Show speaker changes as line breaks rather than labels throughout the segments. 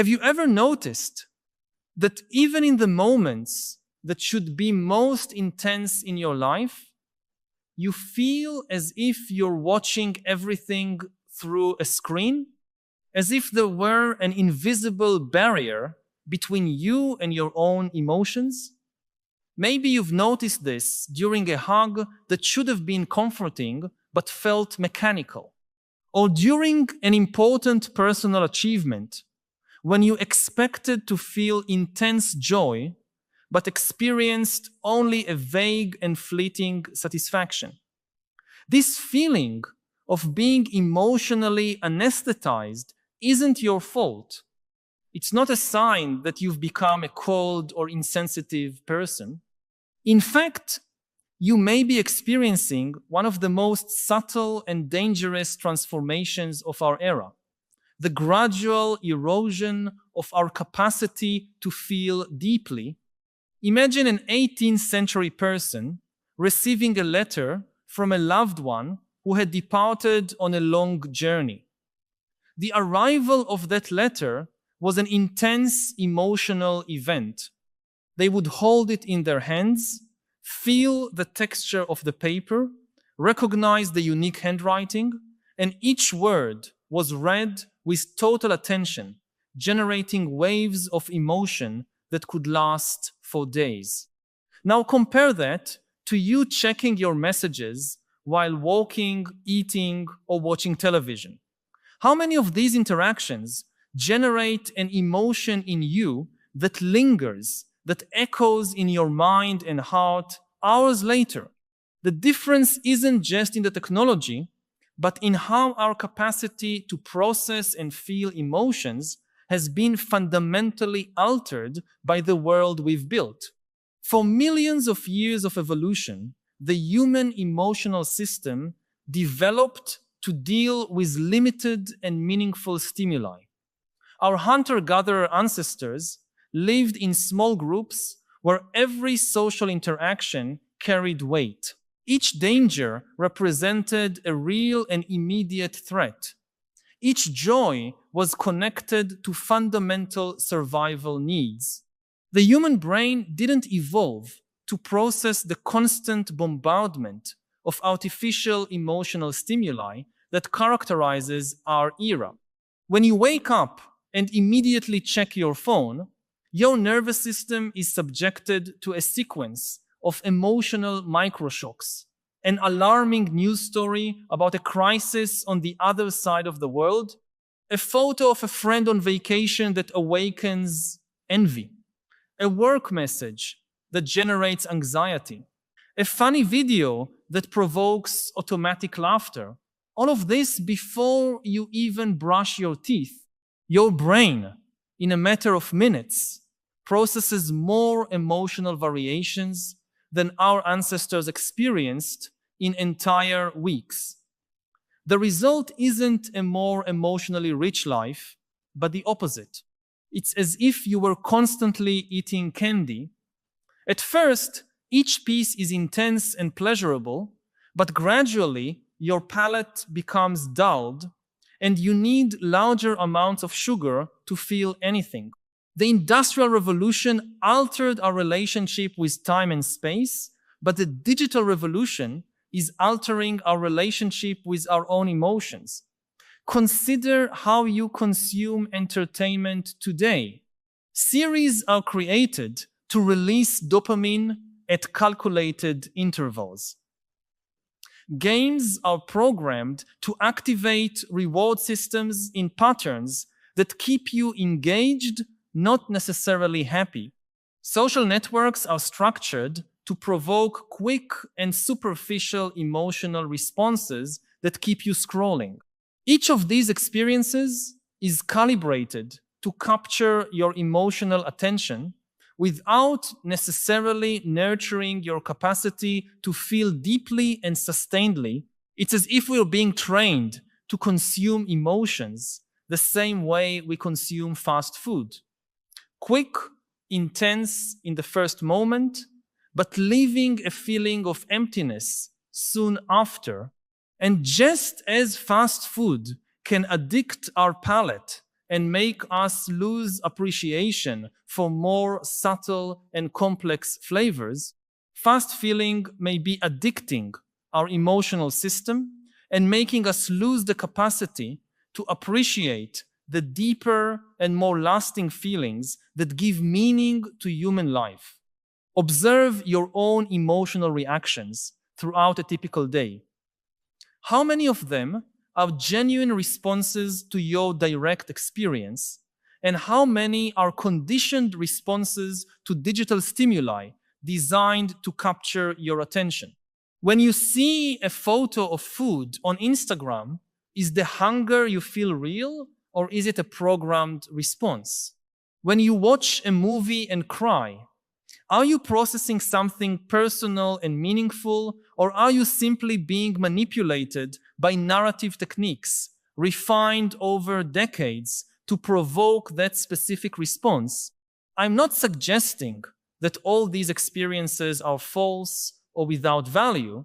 Have you ever noticed that even in the moments that should be most intense in your life, you feel as if you're watching everything through a screen, as if there were an invisible barrier between you and your own emotions? Maybe you've noticed this during a hug that should have been comforting but felt mechanical, or during an important personal achievement when you expected to feel intense joy but experienced only a vague and fleeting satisfaction. This feeling of being emotionally anesthetized isn't your fault. It's not a sign that you've become a cold or insensitive person. In fact, you may be experiencing one of the most subtle and dangerous transformations of our era, the gradual erosion of our capacity to feel deeply. Imagine an 18th century person receiving a letter from a loved one who had departed on a long journey. The arrival of that letter was an intense emotional event. They would hold it in their hands, feel the texture of the paper, recognize the unique handwriting, and each word was read with total attention, generating waves of emotion that could last for days. Now compare that to you checking your messages while walking, eating, or watching television. How many of these interactions generate an emotion in you that lingers, that echoes in your mind and heart hours later? The difference isn't just in the technology, but in how our capacity to process and feel emotions has been fundamentally altered by the world we've built. For millions of years of evolution, the human emotional system developed to deal with limited and meaningful stimuli. Our hunter-gatherer ancestors lived in small groups where every social interaction carried weight. Each danger represented a real and immediate threat. Each joy was connected to fundamental survival needs. The human brain didn't evolve to process the constant bombardment of artificial emotional stimuli that characterizes our era. When you wake up and immediately check your phone, your nervous system is subjected to a sequence of emotional microshocks. An alarming news story about a crisis on the other side of the world, a photo of a friend on vacation that awakens envy, a work message that generates anxiety, a funny video that provokes automatic laughter. All of this before you even brush your teeth. Your brain, in a matter of minutes, processes more emotional variations than our ancestors experienced in entire weeks. The result isn't a more emotionally rich life, but the opposite. It's as if you were constantly eating candy. At first, each piece is intense and pleasurable, but gradually your palate becomes dulled and you need larger amounts of sugar to feel anything. The Industrial Revolution altered our relationship with time and space, but the digital revolution is altering our relationship with our own emotions. Consider how you consume entertainment today. Series are created to release dopamine at calculated intervals. Games are programmed to activate reward systems in patterns that keep you engaged, not necessarily happy. Social networks are structured to provoke quick and superficial emotional responses that keep you scrolling. Each of these experiences is calibrated to capture your emotional attention without necessarily nurturing your capacity to feel deeply and sustainedly. It's as if we're being trained to consume emotions the same way we consume fast food. Quick, intense in the first moment, but leaving a feeling of emptiness soon after. And just as fast food can addict our palate and make us lose appreciation for more subtle and complex flavors, fast feeling may be addicting our emotional system and making us lose the capacity to appreciate the deeper and more lasting feelings that give meaning to human life. Observe your own emotional reactions throughout a typical day. How many of them are genuine responses to your direct experience, and how many are conditioned responses to digital stimuli designed to capture your attention? When you see a photo of food on Instagram, is the hunger you feel real, or is it a programmed response? When you watch a movie and cry, are you processing something personal and meaningful, or are you simply being manipulated by narrative techniques refined over decades to provoke that specific response? I'm not suggesting that all these experiences are false or without value,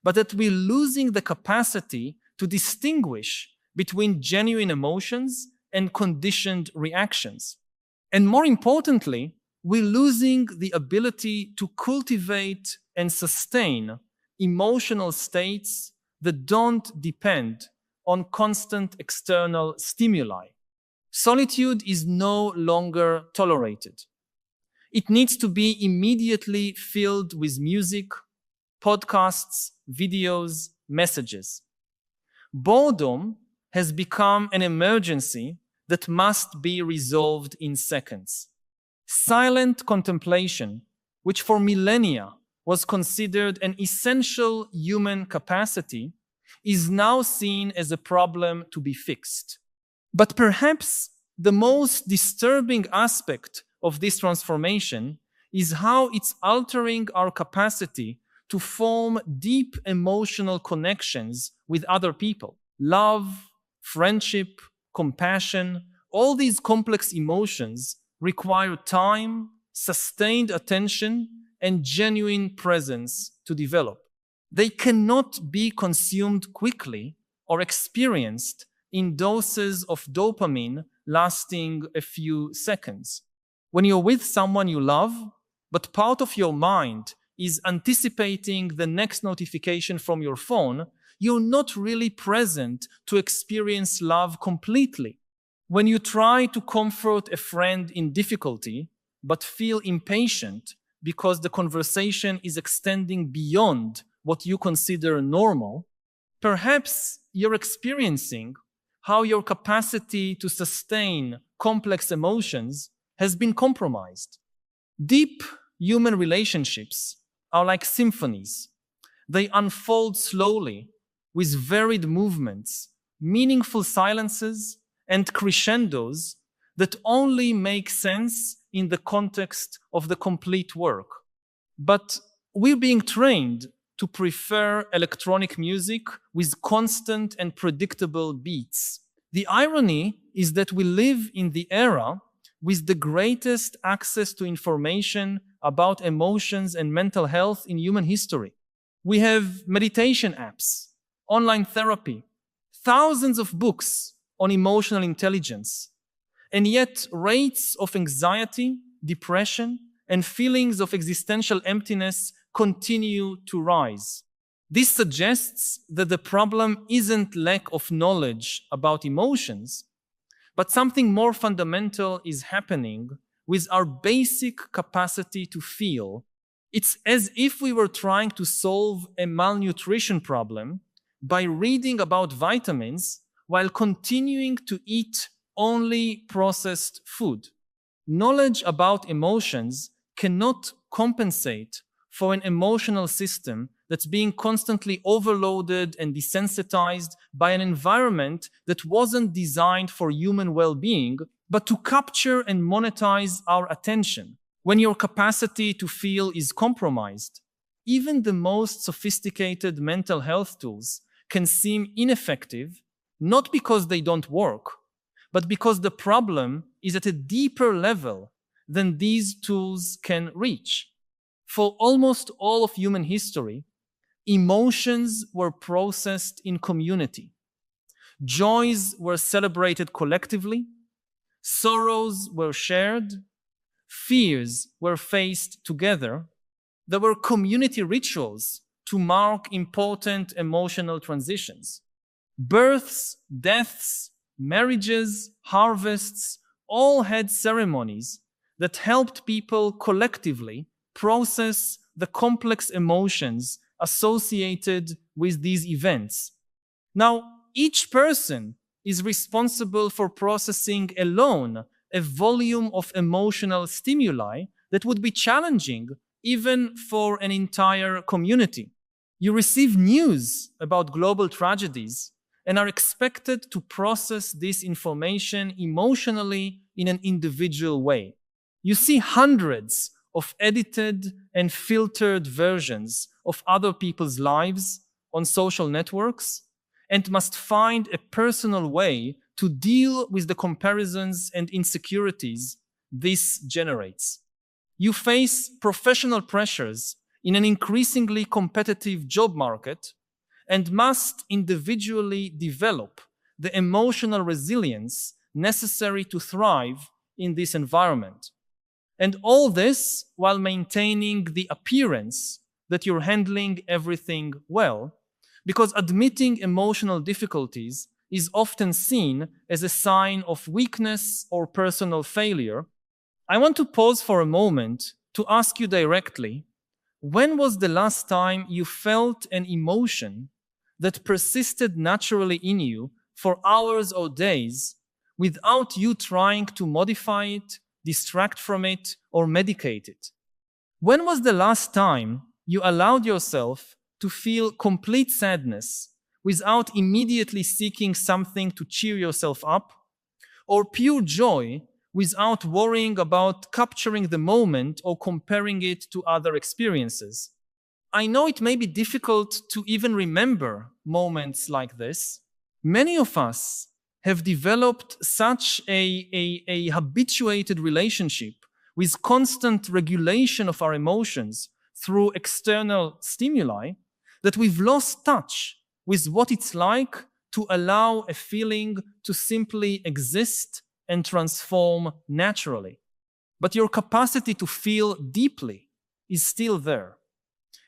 but that we're losing the capacity to distinguish between genuine emotions and conditioned reactions. And more importantly, we're losing the ability to cultivate and sustain emotional states that don't depend on constant external stimuli. Solitude is no longer tolerated. It needs to be immediately filled with music, podcasts, videos, messages. Boredom has become an emergency that must be resolved in seconds. Silent contemplation, which for millennia was considered an essential human capacity, is now seen as a problem to be fixed. But perhaps the most disturbing aspect of this transformation is how it's altering our capacity to form deep emotional connections with other people. Love, friendship, compassion, all these complex emotions require time, sustained attention, and genuine presence to develop. They cannot be consumed quickly or experienced in doses of dopamine lasting a few seconds. When you're with someone you love, but part of your mind is anticipating the next notification from your phone, you're not really present to experience love completely. When you try to comfort a friend in difficulty, but feel impatient because the conversation is extending beyond what you consider normal, perhaps you're experiencing how your capacity to sustain complex emotions has been compromised. Deep human relationships are like symphonies. They unfold slowly with varied movements, meaningful silences, and crescendos that only make sense in the context of the complete work. But we're being trained to prefer electronic music with constant and predictable beats. The irony is that we live in the era with the greatest access to information about emotions and mental health in human history. We have meditation apps, online therapy, thousands of books on emotional intelligence, and yet rates of anxiety, depression, and feelings of existential emptiness continue to rise. This suggests that the problem isn't lack of knowledge about emotions, but something more fundamental is happening with our basic capacity to feel. It's as if we were trying to solve a malnutrition problem by reading about vitamins while continuing to eat only processed food. Knowledge about emotions cannot compensate for an emotional system that's being constantly overloaded and desensitized by an environment that wasn't designed for human well-being, but to capture and monetize our attention. When your capacity to feel is compromised, even the most sophisticated mental health tools can seem ineffective, not because they don't work, but because the problem is at a deeper level than these tools can reach. For almost all of human history, emotions were processed in community. Joys were celebrated collectively, Sorrows were shared, fears were faced together. There were community rituals to mark important emotional transitions. Births, deaths, marriages, harvests, all had ceremonies that helped people collectively process the complex emotions associated with these events. Now, each person is responsible for processing alone a volume of emotional stimuli that would be challenging even for an entire community. You receive news about global tragedies and are expected to process this information emotionally in an individual way. You see hundreds of edited and filtered versions of other people's lives on social networks and must find a personal way to deal with the comparisons and insecurities this generates. You face professional pressures in an increasingly competitive job market and must individually develop the emotional resilience necessary to thrive in this environment. And all this while maintaining the appearance that you're handling everything well, because admitting emotional difficulties is often seen as a sign of weakness or personal failure. I want to pause for a moment to ask you directly, when was the last time you felt an emotion that persisted naturally in you for hours or days without you trying to modify it, distract from it, or medicate it? When was the last time you allowed yourself to feel complete sadness without immediately seeking something to cheer yourself up, or pure joy without worrying about capturing the moment or comparing it to other experiences? I know it may be difficult to even remember moments like this. Many of us have developed such a habituated relationship with constant regulation of our emotions through external stimuli that we've lost touch with what it's like to allow a feeling to simply exist and transform naturally. But your capacity to feel deeply is still there.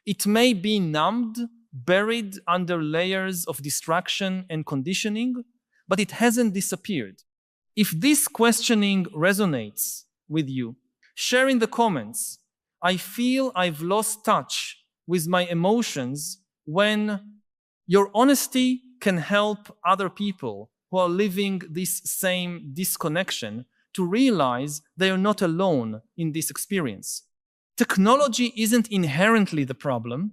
It may be numbed, buried under layers of distraction and conditioning, but it hasn't disappeared. If this questioning resonates with you, share in the comments, I feel I've lost touch with my emotions, when your honesty can help other people who are living this same disconnection to realize they are not alone in this experience. Technology isn't inherently the problem.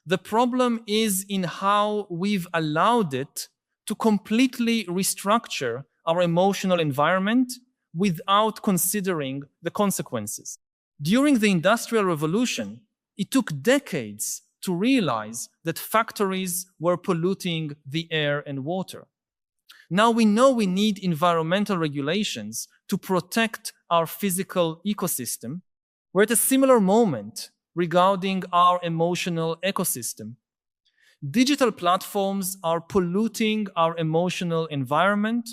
The problem is in how we've allowed it to completely restructure our emotional environment without considering the consequences. During the Industrial Revolution, it took decades to realize that factories were polluting the air and water. Now we know we need environmental regulations to protect our physical ecosystem. We're at a similar moment regarding our emotional ecosystem. Digital platforms are polluting our emotional environment,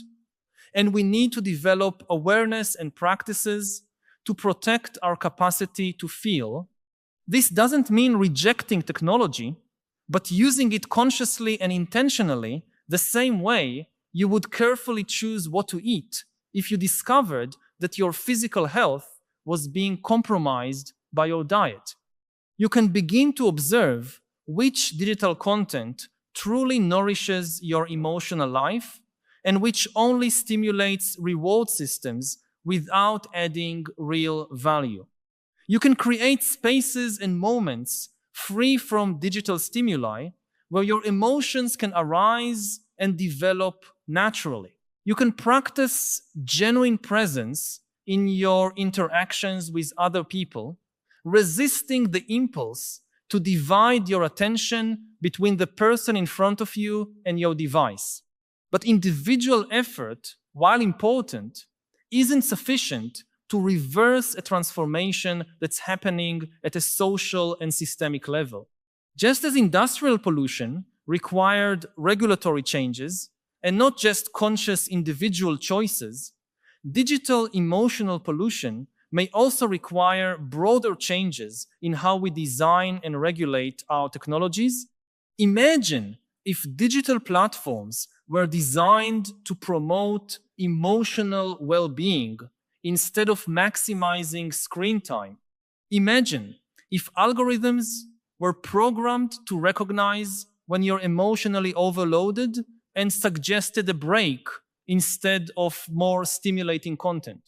and we need to develop awareness and practices to protect our capacity to feel. This doesn't mean rejecting technology, but using it consciously and intentionally, the same way you would carefully choose what to eat if you discovered that your physical health was being compromised by your diet. You can begin to observe which digital content truly nourishes your emotional life and which only stimulates reward systems without adding real value. You can create spaces and moments free from digital stimuli where your emotions can arise and develop naturally. You can practice genuine presence in your interactions with other people, resisting the impulse to divide your attention between the person in front of you and your device. But individual effort, while important, isn't sufficient to reverse a transformation that's happening at a social and systemic level. Just as industrial pollution required regulatory changes and not just conscious individual choices, Digital emotional pollution may also require broader changes in how we design and regulate our technologies. Imagine if digital platforms were designed to promote emotional well-being instead of maximizing screen time. Imagine if algorithms were programmed to recognize when you're emotionally overloaded and suggested a break instead of more stimulating content.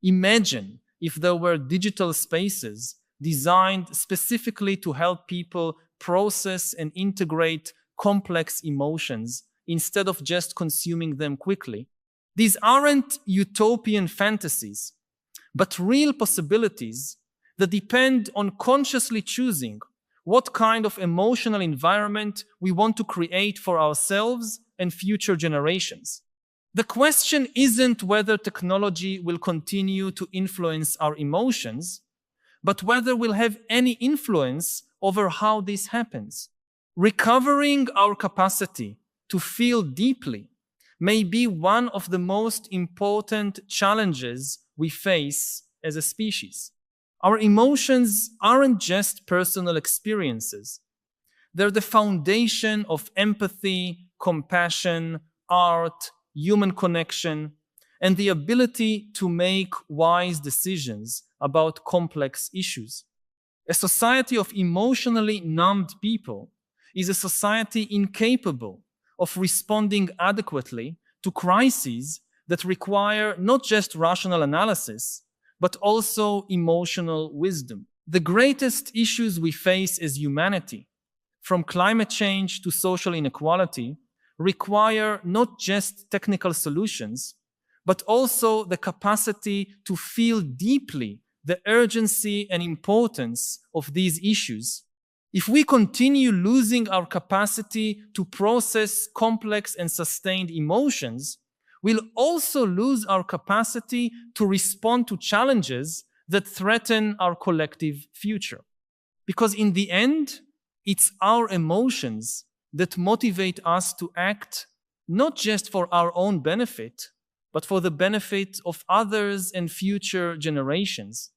Imagine if there were digital spaces designed specifically to help people process and integrate complex emotions instead of just consuming them quickly. These aren't utopian fantasies, but real possibilities that depend on consciously choosing what kind of emotional environment we want to create for ourselves and future generations. The question isn't whether technology will continue to influence our emotions, but whether we'll have any influence over how this happens. Recovering our capacity to feel deeply may be one of the most important challenges we face as a species. Our emotions aren't just personal experiences. They're the foundation of empathy, compassion, art, human connection, and the ability to make wise decisions about complex issues. A society of emotionally numbed people is a society incapable of responding adequately to crises that require not just rational analysis, but also emotional wisdom. The greatest issues we face as humanity, from climate change to social inequality, require not just technical solutions, but also the capacity to feel deeply the urgency and importance of these issues. If we continue losing our capacity to process complex and sustained emotions, we'll also lose our capacity to respond to challenges that threaten our collective future. Because in the end, it's our emotions that motivate us to act not just for our own benefit, but for the benefit of others and future generations.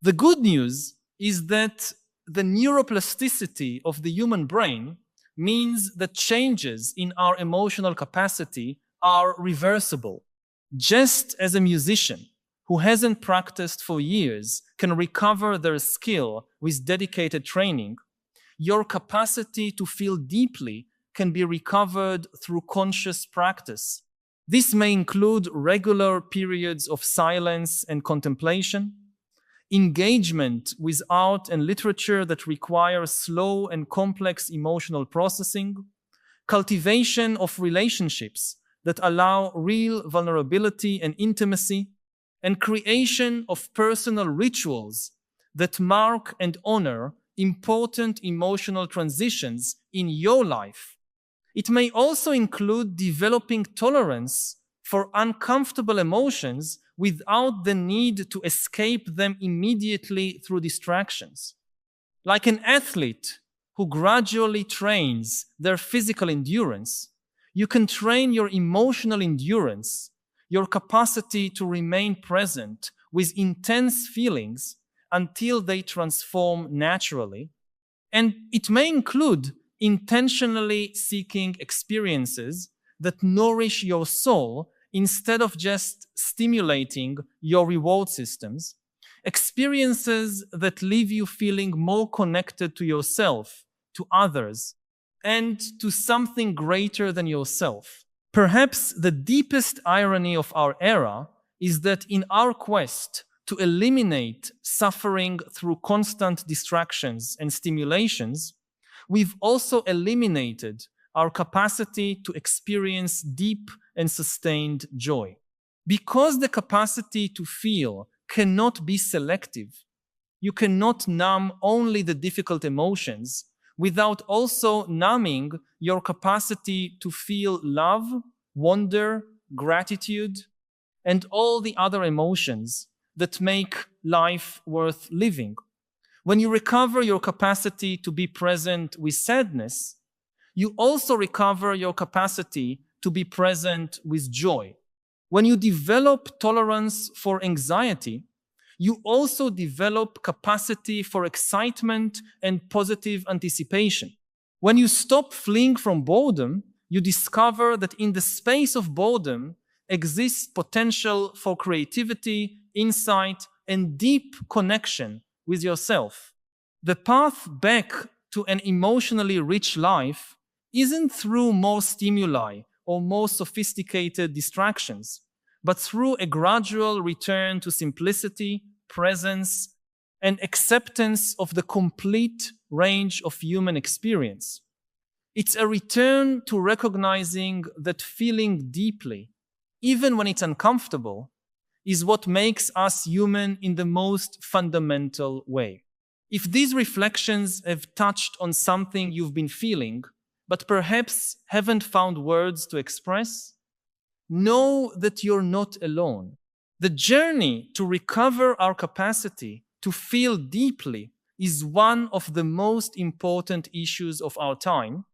The good news is that the neuroplasticity of the human brain means that changes in our emotional capacity are reversible. Just as a musician who hasn't practiced for years can recover their skill with dedicated training, your capacity to feel deeply can be recovered through conscious practice. This may include regular periods of silence and contemplation, engagement with art and literature that require slow and complex emotional processing, cultivation of relationships that allow real vulnerability and intimacy, and creation of personal rituals that mark and honor important emotional transitions in your life. It may also include developing tolerance for uncomfortable emotions without the need to escape them immediately through distractions. Like an athlete who gradually trains their physical endurance, you can train your emotional endurance, your capacity to remain present with intense feelings until they transform naturally. And it may include intentionally seeking experiences that nourish your soul instead of just stimulating your reward systems, experiences that leave you feeling more connected to yourself, to others, and to something greater than yourself. Perhaps the deepest irony of our era is that in our quest to eliminate suffering through constant distractions and stimulations, we've also eliminated our capacity to experience deep and sustained joy. Because the capacity to feel cannot be selective, you cannot numb only the difficult emotions without also numbing your capacity to feel love, wonder, gratitude, and all the other emotions that make life worth living. When you recover your capacity to be present with sadness, you also recover your capacity to be present with joy. When you develop tolerance for anxiety, you also develop capacity for excitement and positive anticipation. When you stop fleeing from boredom, you discover that in the space of boredom exists potential for creativity, insight, and deep connection with yourself. The path back to an emotionally rich life isn't through more stimuli or more sophisticated distractions, but through a gradual return to simplicity, presence, and acceptance of the complete range of human experience. It's a return to recognizing that feeling deeply, even when it's uncomfortable, is what makes us human in the most fundamental way. If these reflections have touched on something you've been feeling, but perhaps haven't found words to express, know that you're not alone. The journey to recover our capacity to feel deeply is one of the most important issues of our time,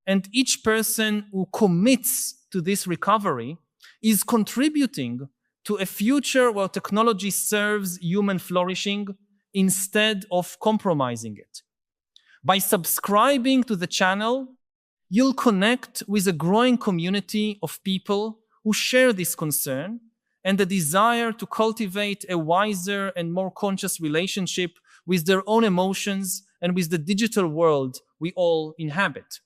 and each person who commits to this recovery is contributing to a future where technology serves human flourishing instead of compromising it. By subscribing to the channel, you'll connect with a growing community of people who share this concern and the desire to cultivate a wiser and more conscious relationship with their own emotions and with the digital world we all inhabit.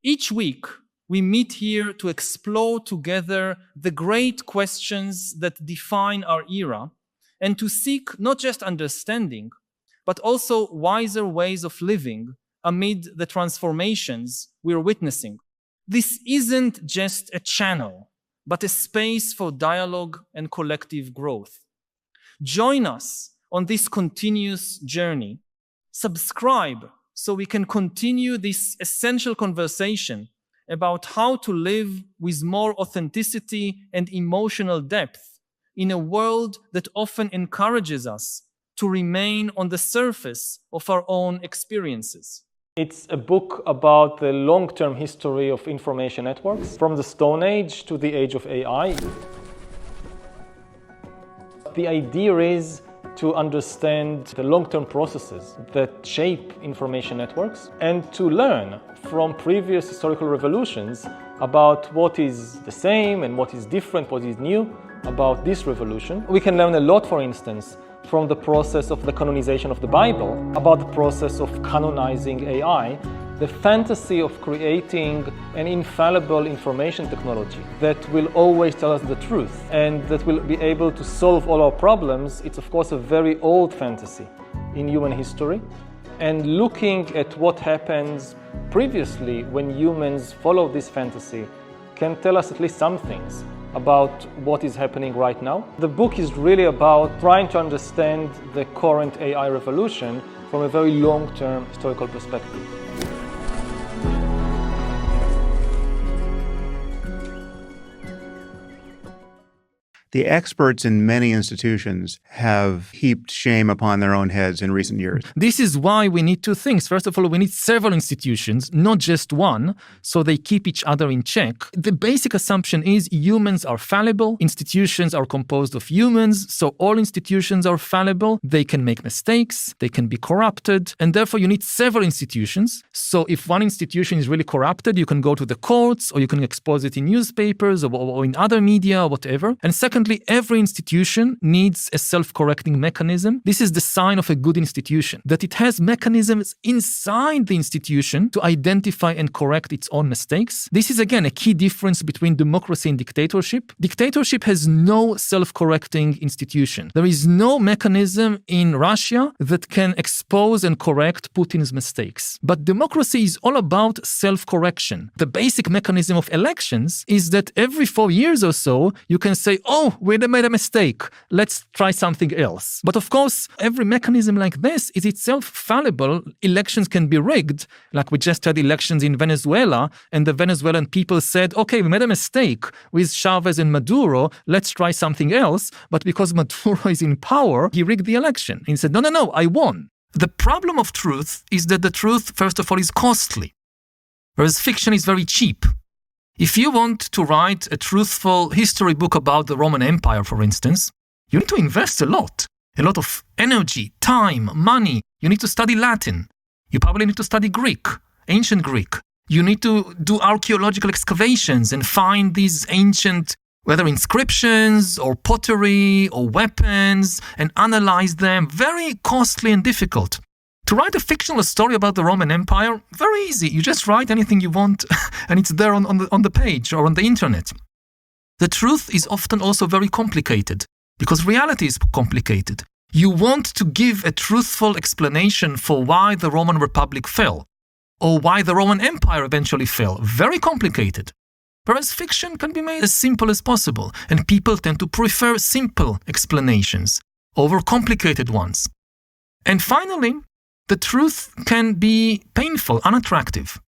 Each week, we meet here to explore together the great questions that define our era and to seek not just understanding, but also wiser ways of living amid the transformations we're witnessing. This isn't just a channel, but a space for dialogue and collective growth. Join us on this continuous journey. Subscribe so we can continue this essential conversation about how to live with more authenticity and emotional depth in a world that often encourages us to remain on the surface of our own experiences.
It's a book about the long-term history of information networks, from the Stone Age to the age of AI. The idea is to understand the long-term processes that shape information networks and to learn from previous historical revolutions about what is the same and what is different, what is new about this revolution. We can learn a lot, for instance, from the process of the canonization of the Bible, about the process of canonizing AI, the fantasy of creating an infallible information technology that will always tell us the truth and that will be able to solve all our problems. It's of course a very old fantasy in human history. And looking at what happens previously when humans follow this fantasy can tell us at least some things about what is happening right now. The book is really about trying to understand the current AI revolution from a very long-term historical perspective.
The experts in many institutions have heaped shame upon their own heads in recent years.
This is why we need two things. First of all, we need several institutions, not just one, so they keep each other in check. The basic assumption is humans are fallible, institutions are composed of humans, so all institutions are fallible, they can make mistakes, they can be corrupted, and therefore you need several institutions. So if one institution is really corrupted, you can go to the courts, or you can expose it in newspapers, or in other media, or whatever. And secondly, every institution needs a self-correcting mechanism. This is the sign of a good institution, that it has mechanisms inside the institution to identify and correct its own mistakes. This is, again, a key difference between democracy and dictatorship. Dictatorship has no self-correcting institution. There is no mechanism in Russia that can expose and correct Putin's mistakes. But democracy is all about self-correction. The basic mechanism of elections is that every 4 years or so, you can say, oh, we made a mistake, let's try something else. But of course, every mechanism like this is itself fallible. Elections can be rigged, like we just had elections in Venezuela, and the Venezuelan people said, okay, we made a mistake with Chavez and Maduro, let's try something else. But because Maduro is in power, he rigged the election. He said, no, I won. The problem of truth is that the truth, first of all, is costly, whereas fiction is very cheap.
If you want to write a truthful history book about the Roman Empire, for instance, you need to invest a lot of energy, time, money. You need to study Latin. You probably need to study Greek, ancient Greek. You need to do archaeological excavations and find these ancient, whether inscriptions or pottery or weapons, and analyze them. Very costly and difficult. To write a fictional story about the Roman Empire, very easy. You just write anything you want and it's there on the page or on the internet. The truth is often also very complicated because reality is complicated. You want to give a truthful explanation for why the Roman Republic fell or why the Roman Empire eventually fell. Very complicated. Whereas fiction can be made as simple as possible, and people tend to prefer simple explanations over complicated ones. And finally, the truth can be painful, unattractive.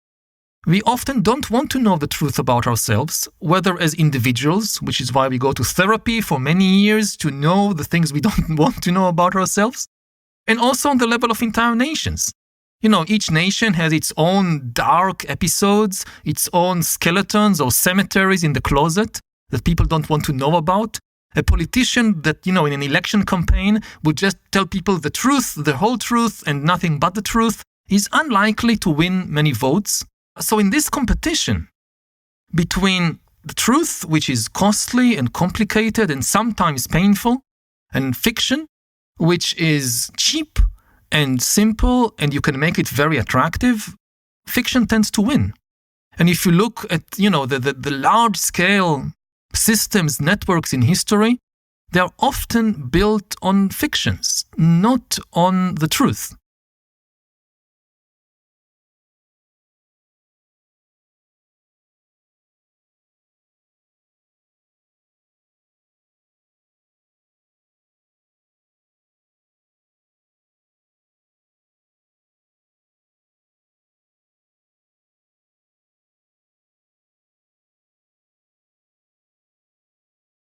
We often don't want to know the truth about ourselves, whether as individuals, which is why we go to therapy for many years to know the things we don't want to know about ourselves, and also on the level of entire nations. Each nation has its own dark episodes, its own skeletons or cemeteries in the closet that people don't want to know about. A politician that, in an election campaign would just tell people the truth, the whole truth, and nothing but the truth, is unlikely to win many votes. So in this competition between the truth, which is costly and complicated and sometimes painful, and fiction, which is cheap and simple and you can make it very attractive, fiction tends to win. And if you look at, the large-scale systems, networks in history, they are often built on fictions, not on the truth.